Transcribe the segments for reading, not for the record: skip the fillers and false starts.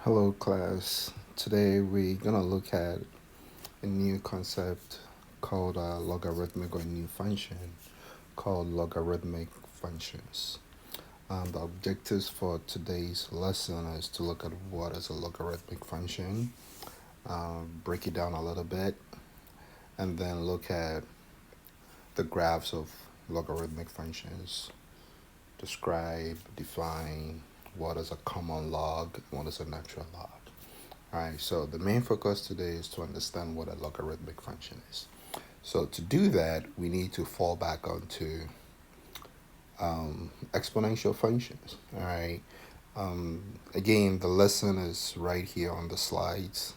Hello, class. Today we're gonna look at a new concept called logarithmic or a new function called logarithmic functions. The objectives for today's lesson is to look at what is a logarithmic function, break it down a little bit, and then look at the graphs of logarithmic functions, describe, define what is a common log, what is a natural log. Alright, so the main focus today is to understand what a logarithmic function is. So to do that, we need to fall back onto exponential functions. Alright, again, the lesson is right here on the slides,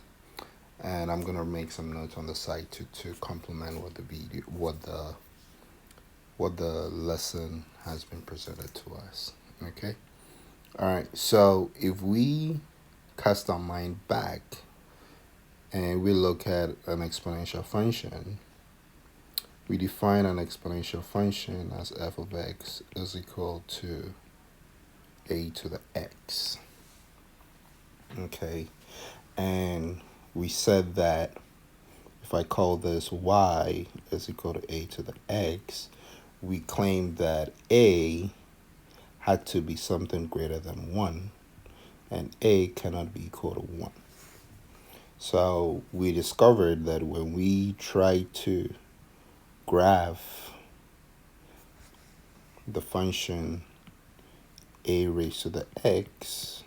and I'm gonna make some notes on the side to complement what the video, what the lesson has been presented to us. Okay. Alright, so if we cast our mind back and we look at an exponential function, we define an exponential function as f of x is equal to a to the x. Okay, and we said that if I call this y is equal to a to the x, we claimed that a had to be something greater than 1, and a cannot be equal to 1. So we discovered that when we try to graph the function a raised to the x,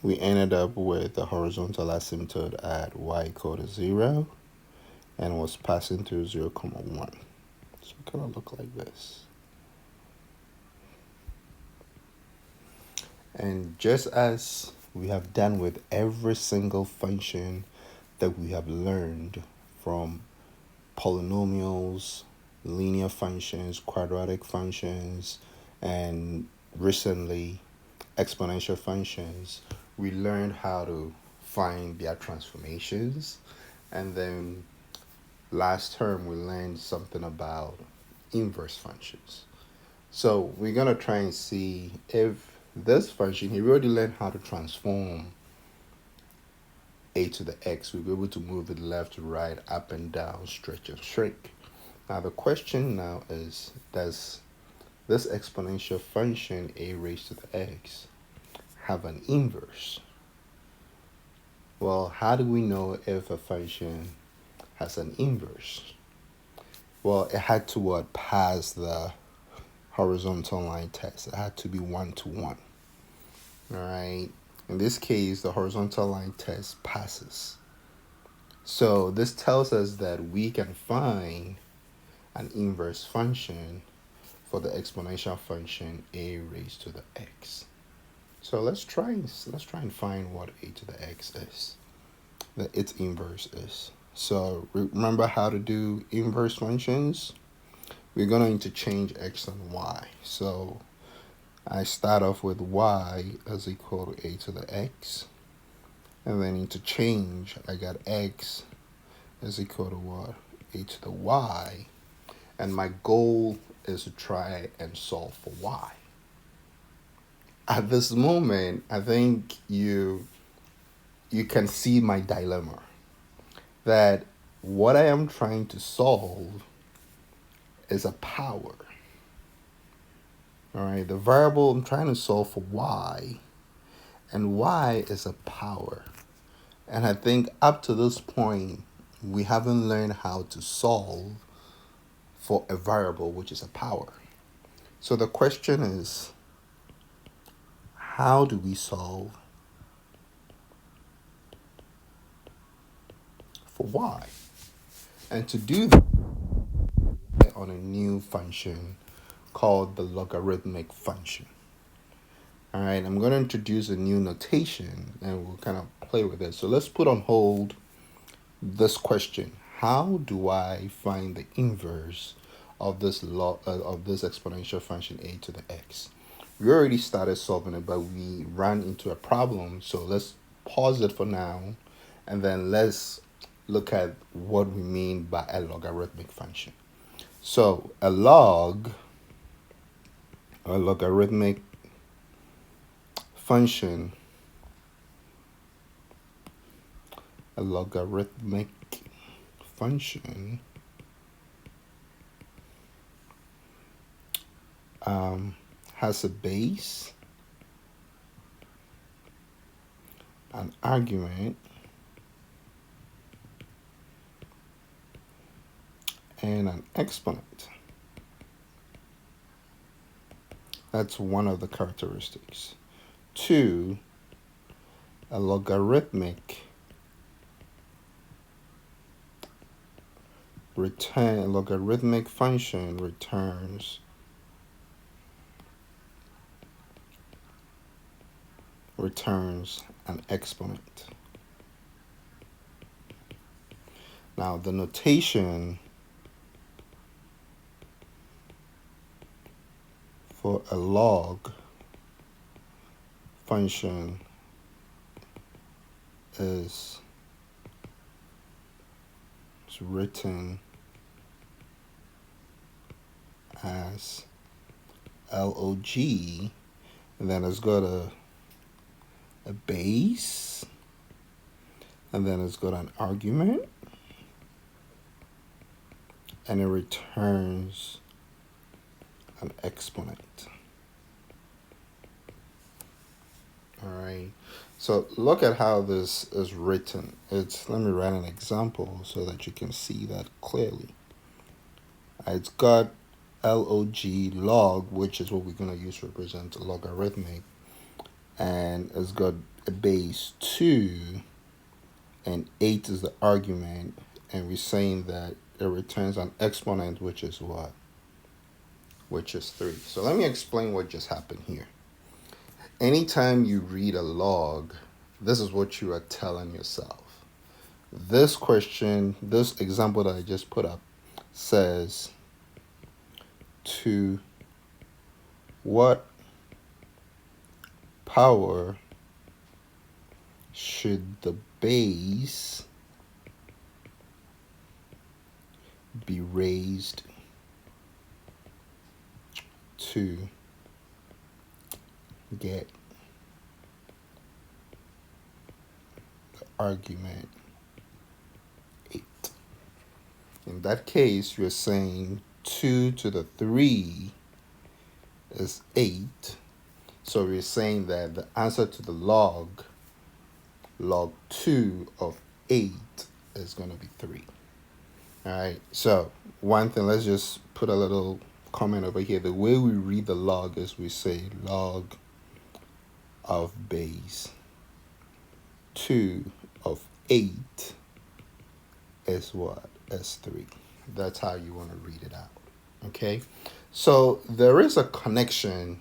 we ended up with the horizontal asymptote at y equal to 0 and was passing through 0, 1. So it kind of look like this. And just as we have done with every single function that we have learned from polynomials, linear functions, quadratic functions, and recently exponential functions, we learned how to find their transformations. And then last term, we learned something about inverse functions. So we're going to try and see if this function here, we already learned how to transform a to the x. We'll be able to move it left to right, up and down, stretch and shrink. Now the question now is, does this exponential function a raised to the x have an inverse? Well, how do we know if a function has an inverse? Well, it had to pass the horizontal line test. It had to be 1 to 1. All right. In this case, the horizontal line test passes. So this tells us that we can find an inverse function for the exponential function a raised to the x. So let's try and find what a to the x is, that its inverse is. So remember how to do inverse functions? We're going to interchange x and y. So I start off with y is equal to a to the x, and then interchange, I got x is equal to what? A to the y, and my goal is to try and solve for y. At this moment, I think you can see my dilemma, that what I am trying to solve is a power. All right, the variable I'm trying to solve for y, and y is a power. And I think up to this point, we haven't learned how to solve for a variable which is a power. So the question is, how do we solve for y? And to do that, on a new function called the logarithmic function. All right, I'm going to introduce a new notation and we'll kind of play with it. So let's put on hold this question. How do I find the inverse of this of this exponential function a to the x? We already started solving it, but we ran into a problem. So let's pause it for now, and then let's look at what we mean by a logarithmic function. So a logarithmic function, a logarithmic function, has a base, an argument, and an exponent. That's one of the characteristics. 2, a logarithmic function returns an exponent. Now the notation for a log function is written as log, and then it's got a base, and then it's got an argument, and it returns an exponent. All right, so look at how this is written. Let me write an example so that you can see that clearly. It's got log, which is what we're going to use to represent a logarithmic, and it's got a base 2, and 8 is the argument, and we're saying that it returns an exponent, which is what? Which is 3. So let me explain what just happened here. Anytime you read a log, this is what you are telling yourself. This question, this example that I just put up, says, to what power should the base be raised to get the argument 8? In that case, you're saying 2 to the 3 is 8. So we're saying that the answer to the log 2 of 8 is going to be 3. All right. So one thing, let's just put a little comment over here. The way we read the log is we say log of base 2 of 8 is what? Is 3. That's how you want to read it out. Okay. So there is a connection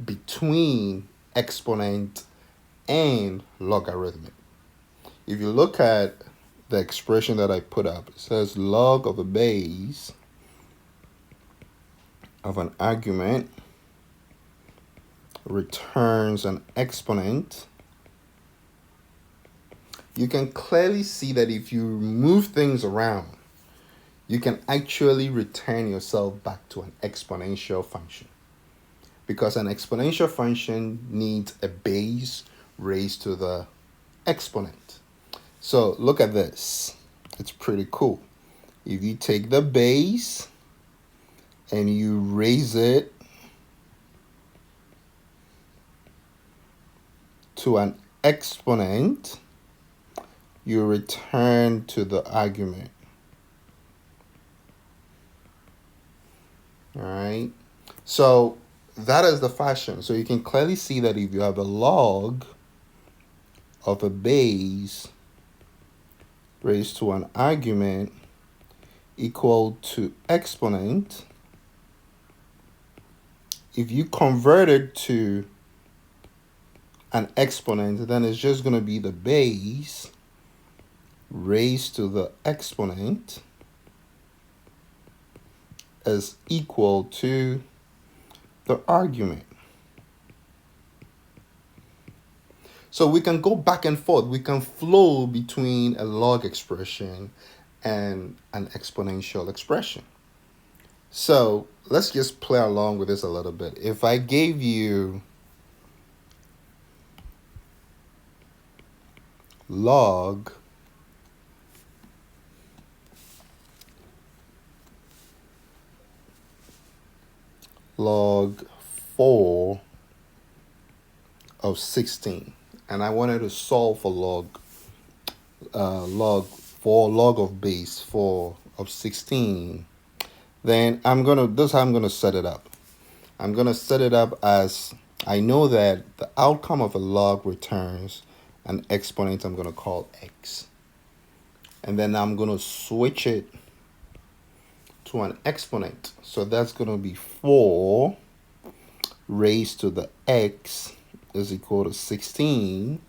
between exponent and logarithmic. If you look at the expression that I put up, it says log of a base of an argument returns an exponent. You can clearly see that if you move things around, you can actually return yourself back to an exponential function, because an exponential function needs a base raised to the exponent. So look at this. It's pretty cool. If you take the base and you raise it to an exponent, you return to the argument. All right. So that is the fashion. So you can clearly see that if you have a log of a base raised to an argument equal to exponent, if you convert it to an exponent, then it's just going to be the base raised to the exponent is equal to the argument. So we can go back and forth. We can flow between a log expression and an exponential expression. So let's just play along with this a little bit. If I gave you log 4 of 16. And I wanted to solve for log of base 4 of 16. Then this is how I'm gonna set it up. I'm gonna set it up as, I know that the outcome of a log returns an exponent I'm gonna call x. And then I'm gonna switch it to an exponent. So that's gonna be 4 raised to the x is equal to 16,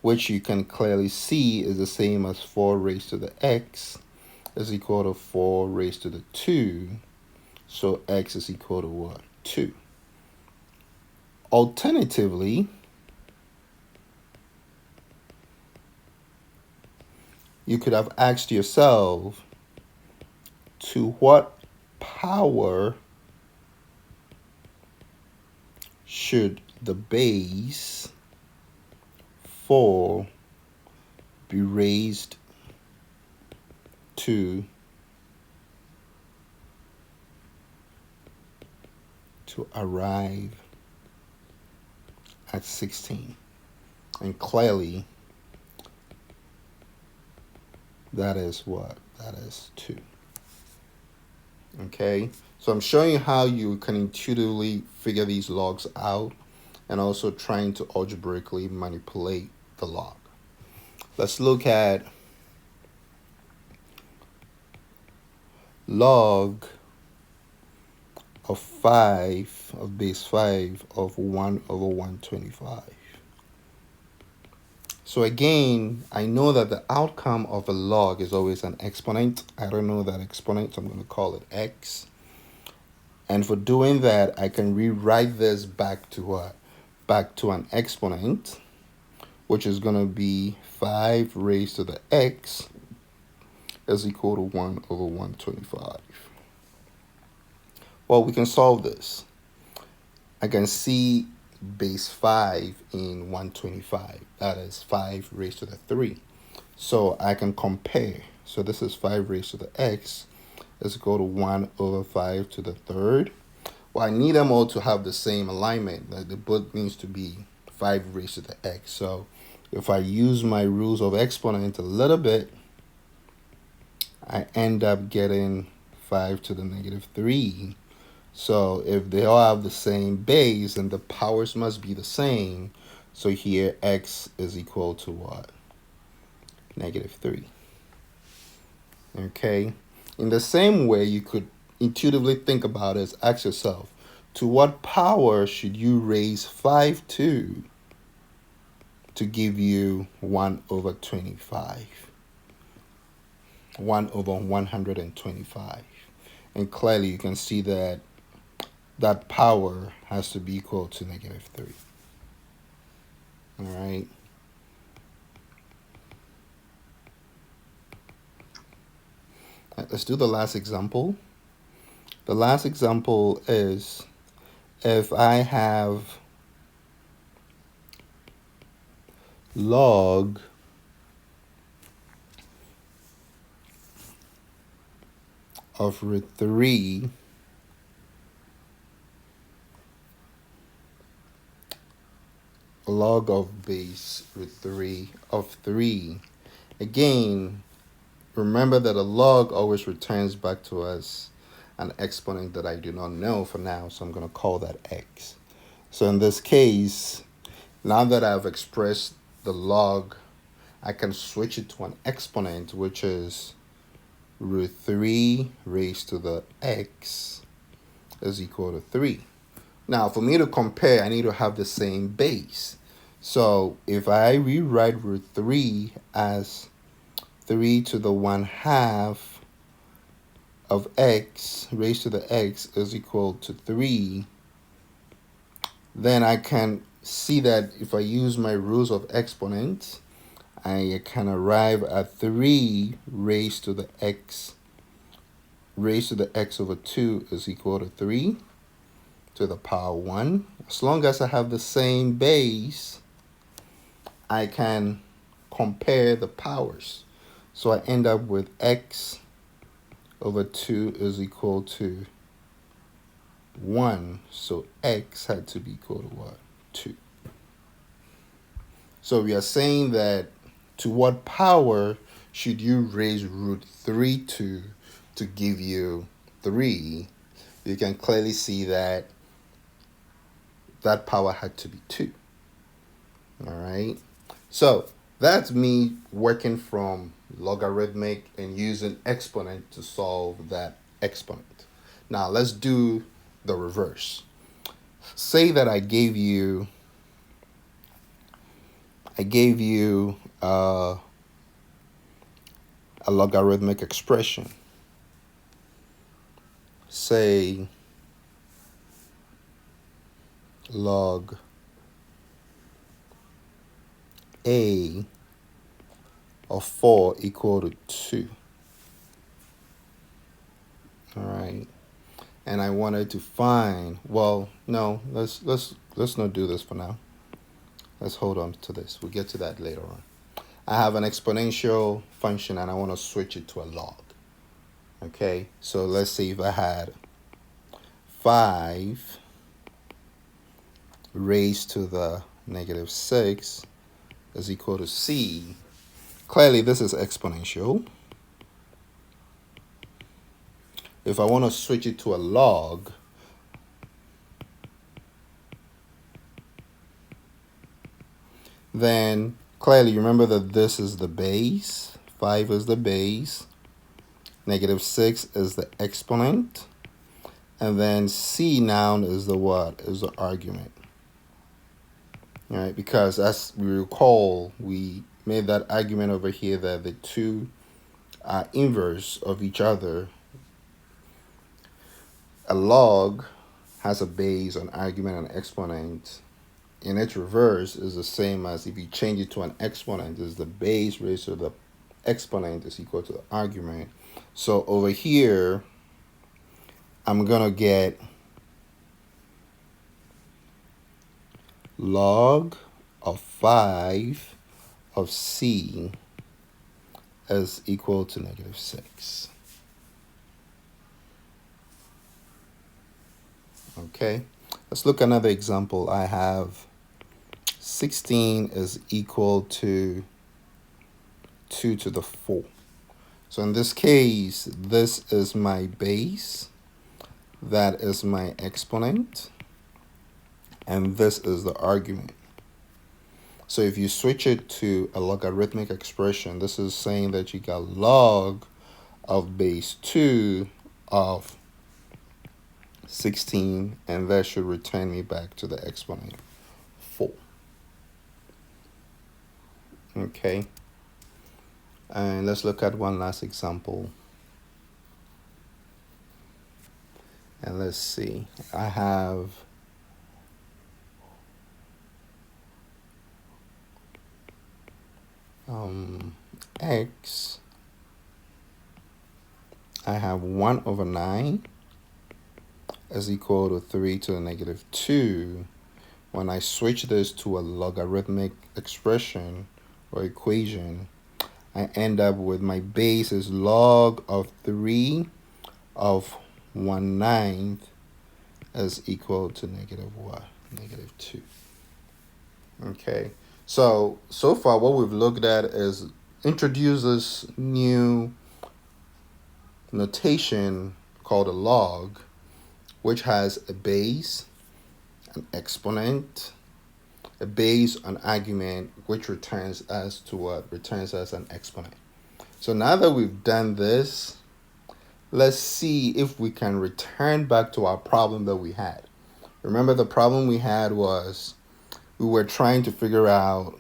which you can clearly see is the same as 4 raised to the x is equal to 4 raised to the 2. So x is equal to what? 2. Alternatively, you could have asked yourself, to what power should the base 4 be raised to arrive at 16? And clearly, that is what? That is 2. Okay, so I'm showing you how you can intuitively figure these logs out and also trying to algebraically manipulate the log. Let's look at log of 5 of base 5 of 1 over 125. So again, I know that the outcome of a log is always an exponent. I don't know that exponent, so I'm going to call it x. And for doing that, I can rewrite this back to what? Back to an exponent, which is going to be 5 raised to the x is equal to 1 over 125. Well, we can solve this. I can see base 5 in 125. That is 5 raised to the 3. So I can compare. So this is 5 raised to the x is equal to 1 over 5 to the 3rd. Well, I need them all to have the same alignment. The both needs to be 5 raised to the x. So if I use my rules of exponent a little bit, I end up getting 5 to the negative 3. So if they all have the same base, then the powers must be the same. So here x is equal to what? Negative 3. Okay. In the same way, you could intuitively think about it, ask yourself, to what power should you raise 5 to give you 1 over 25? 1 over 125. And clearly you can see that that power has to be equal to negative 3. All right. Let's do the last example. The last example is if I have log of root 3 log of base root 3 of 3. Again, remember that a log always returns back to us an exponent that I do not know for now, so I'm going to call that x. So in this case, now that I've expressed the log, I can switch it to an exponent, which is root 3 raised to the x is equal to 3. Now, for me to compare, I need to have the same base. So if I rewrite root 3 as 3 to the 1/2 of x raised to the x is equal to 3, then I can see that if I use my rules of exponents, I can arrive at 3 raised to the x over 2 is equal to 3 to the power 1. As long as I have the same base, I can compare the powers. So I end up with x over 2 is equal to 1. So x had to be equal to what? 2. So we are saying that to what power should you raise root 3 to give you 3? You can clearly see that that power had to be 2. All right. So that's me working from logarithmic and using exponent to solve that exponent. Now let's do the reverse. Say that I gave you a logarithmic expression. Say log a of 4 equal to 2. All right. And I wanted to find, well, no, let's not do this for now. Let's hold on to this. We'll get to that later on. I have an exponential function and I want to switch it to a log. Okay, so let's see if I had 5 raised to the negative 6 is equal to c. Clearly, this is exponential. If I want to switch it to a log, then clearly remember that this is the base, 5 is the base, negative 6 is the exponent, and then c now is the what? Is the argument. All right, because as we recall, we made that argument over here that the two are inverse of each other. A log has a base, an argument, and an exponent. In its reverse is the same as if you change it to an exponent, is the base raised to the exponent is equal to the argument. So over here, I'm going to get log of 5 of c is equal to negative 6. Okay, let's look at another example. I have 16 is equal to 2 to the 4. So in this case, this is my base, that is my exponent, and this is the argument. So if you switch it to a logarithmic expression, this is saying that you got log of base 2 of 16, and that should return me back to the exponent 4. Okay, and let's look at one last example. And let's see, I have x, I have 1 over 9 is equal to 3 to the negative 2. When I switch this to a logarithmic expression or equation, I end up with my base is log of 3 of 1/9 is equal to negative what? Negative 2. Okay, so far what we've looked at is introduces new notation called a log, which has a base, an exponent, a base, an argument, which returns as to what? Returns as an exponent. So now that we've done this, let's see if we can return back to our problem that we had. Remember, the problem we had was we were trying to figure out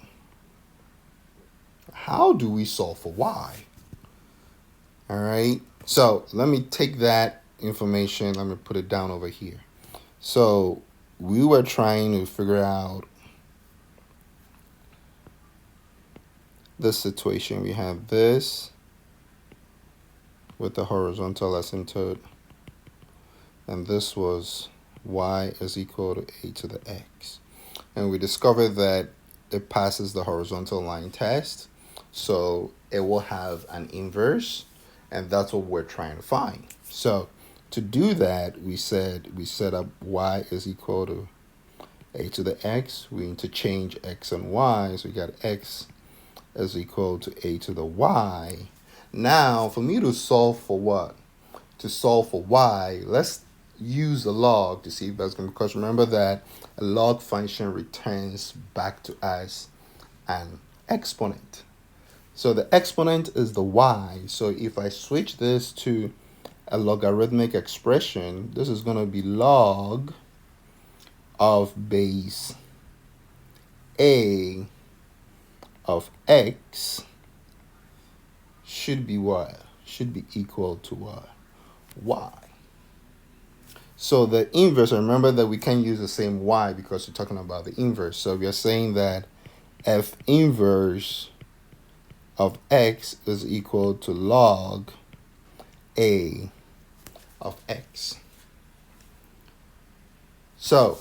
how do we solve for y? All right, so let me take that information, let me put it down over here. So we were trying to figure out this situation. We have this with the horizontal asymptote, and this was y is equal to a to the x. And we discovered that it passes the horizontal line test. So it will have an inverse, and that's what we're trying to find. So to do that, we set up y is equal to a to the x. We interchange x and y, so we got x is equal to a to the y. Now, for me to solve for what? To solve for y, let's use a log to see if that's going to, because remember that a log function returns back to us an exponent. So the exponent is the y. So if I switch this to a logarithmic expression, this is going to be log of base a of x should be what? Should be equal to what? Y. So the inverse, remember that we can't use the same y because we're talking about the inverse. So we are saying that f inverse of x is equal to log a of x. So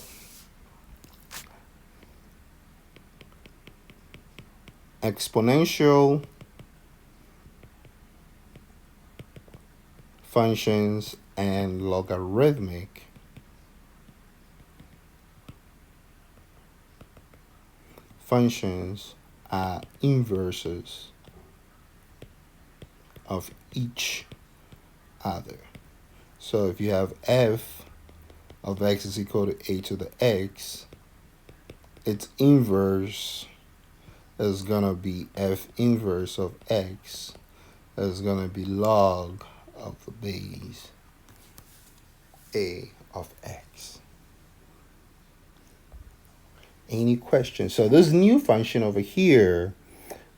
exponential functions and logarithmic functions are inverses of each other. So if you have f of x is equal to a to the x, its inverse is going to be f inverse of x is going to be log of the base a of x. Any questions? So this new function over here,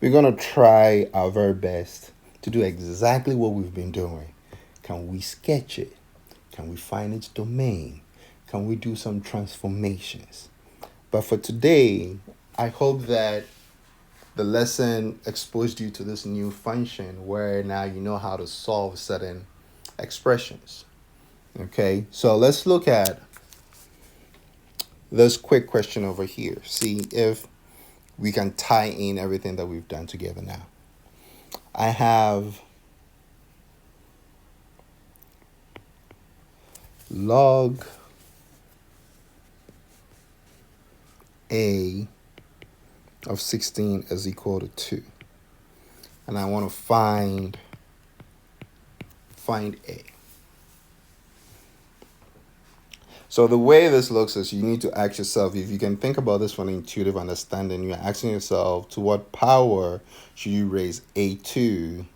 we're going to try our very best to do exactly what we've been doing. Can we sketch it? Can we find its domain? Can we do some transformations? But for today, I hope that the lesson exposed you to this new function where now you know how to solve certain expressions. Okay, so let's look at this quick question over here. See if we can tie in everything that we've done together now. I have log a of 16 is equal to 2. And I want to find a. So the way this looks is you need to ask yourself, if you can think about this from an intuitive understanding, you're asking yourself, to what power should you raise a2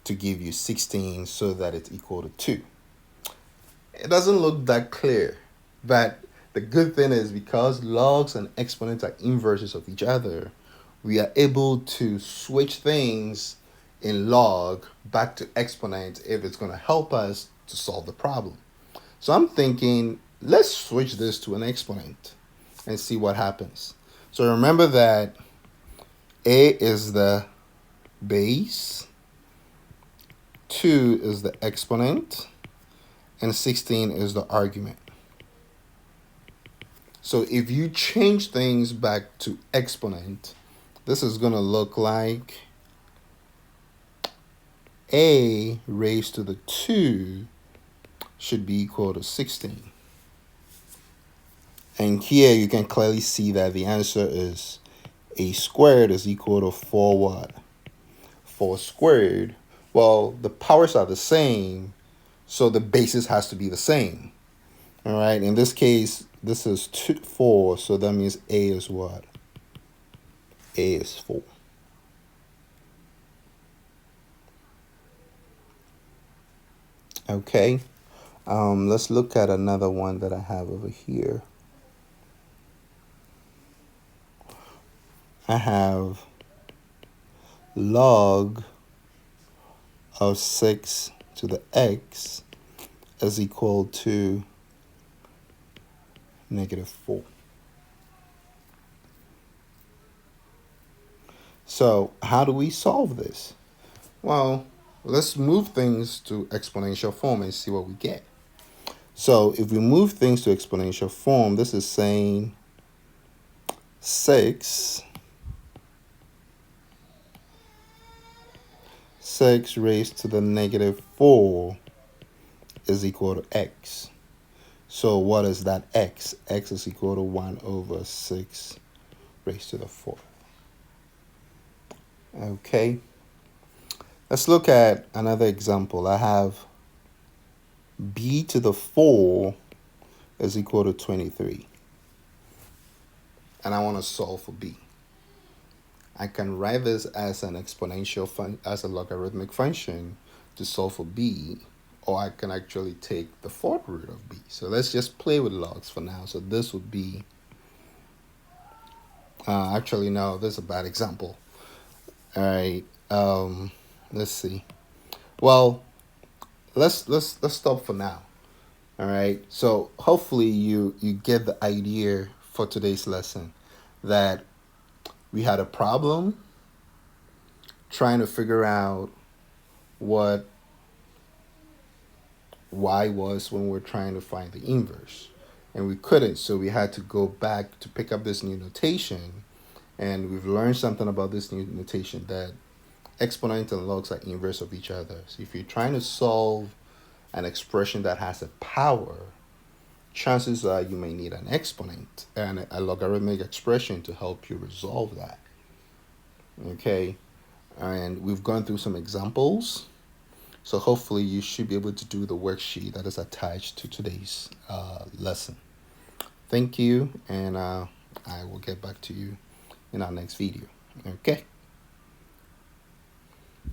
to give you 16 so that it's equal to 2? It doesn't look that clear, but the good thing is because logs and exponents are inverses of each other, we are able to switch things in log back to exponent if it's going to help us to solve the problem. So I'm thinking, let's switch this to an exponent and see what happens. So remember that a is the base, 2 is the exponent, and 16 is the argument. So if you change things back to exponent, this is going to look like a raised to the 2 should be equal to 16. And here you can clearly see that the answer is a squared is equal to 4 what? 4 squared. Well, the powers are the same, so the basis has to be the same. All right, in this case, this is 4, so that means a is what? A is 4. Okay, let's look at another one that I have over here. I have log of 6 to the x is equal to -4. So how do we solve this? Well, let's move things to exponential form and see what we get. So if we move things to exponential form, this is saying 6 6 raised to the negative 4 is equal to x. So what is that x? X is equal to 1 over 6 raised to the 4. Okay. Let's look at another example. I have b to the 4 is equal to 23. And I want to solve for b. I can write this as an exponential as a logarithmic function to solve for b, or I can actually take the fourth root of b. So let's just play with logs for now. So this would be, actually no, this is a bad example. All right, let's see. Well, let's stop for now. All right. So hopefully you get the idea for today's lesson that we had a problem trying to figure out what y was when we're trying to find the inverse, and we couldn't, so we had to go back to pick up this new notation, and we've learned something about this new notation, that exponent and logs are inverse of each other. So if you're trying to solve an expression that has a power, chances are you may need an exponent and a logarithmic expression to help you resolve that. Okay, and we've gone through some examples, so hopefully you should be able to do the worksheet that is attached to today's lesson. Thank you, and I will get back to you in our next video. Okay.